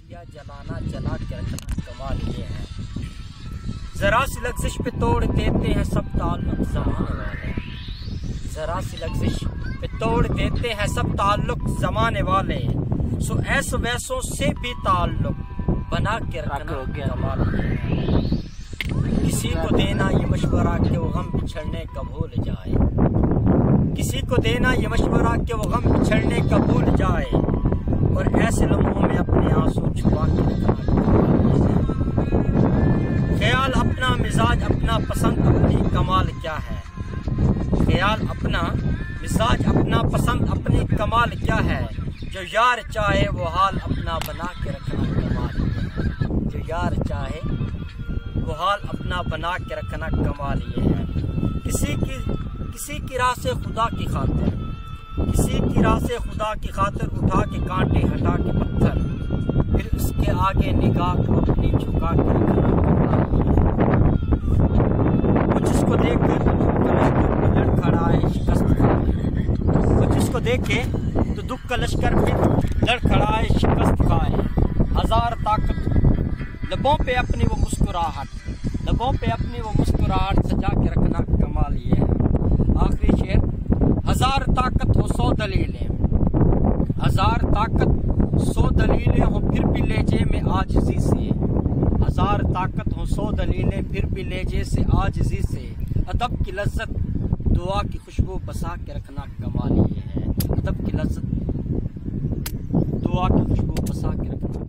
दिया जलाना जला के रखना कमाल ये है। जरा सी लग्जिश पे तोड़ देते हैं सब ताल्लुक ज़माने वाले। जरा सी लग्जिश पे तोड़ देते हैं सब ताल्लुक ज़माने वाले। सो ऐसो वैसों से भी ताल्लुक बना के रखना कमाल ये है। किसी को देना ये मशवरा कि वो गम बिछड़ने का भूल जाए। किसी को देना ये मशवरा कि वो गम बिछड़ने का भूल जाए। और ऐसे लम्हों में अपने आंसू छुपा के रखना। ख्याल अपना मिजाज अपना पसंद अपनी कमाल क्या है। ख्याल अपना मिजाज अपना पसंद अपनी कमाल क्या है। जो यार चाहे वो हाल अपना बना के रखना कमाल है। जो यार चाहे वो हाल अपना बना के रखना कमाल ये है। किसी की राह से खुदा की खातिर, किसी की राह से खुदा की खातिर उठा के कांटे हटा के पत्थर, फिर उसके आगे निगाह अपनी झुका के रखना कमाल ये है। वो जिसको देख कर लड़खड़ाए शिकस्त खाए। वो जिसको देखे तो दुख का लश्कर फिर लड़खड़ाए शिकस्त खाए। हजार ताकत लबों पे अपनी वो मुस्कुराहट, लबों पे अपनी वो मुस्कुराहट सजा के रखना कमाल ये है। आखिरी शेर, हजार ताकत हो 100 दलीलें, हजार ताकत 100 दलीलें हो फिर भी लेजे में आजिज़ी से। हजार ताकत हो 100 दलीलें फिर भी लेजे से आजिज़ी से। अदब की लज्जत दुआ की खुशबू बसा के रखना कमाल ये है। अदब की लज्जत दुआ की खुशबू बसा के रखना।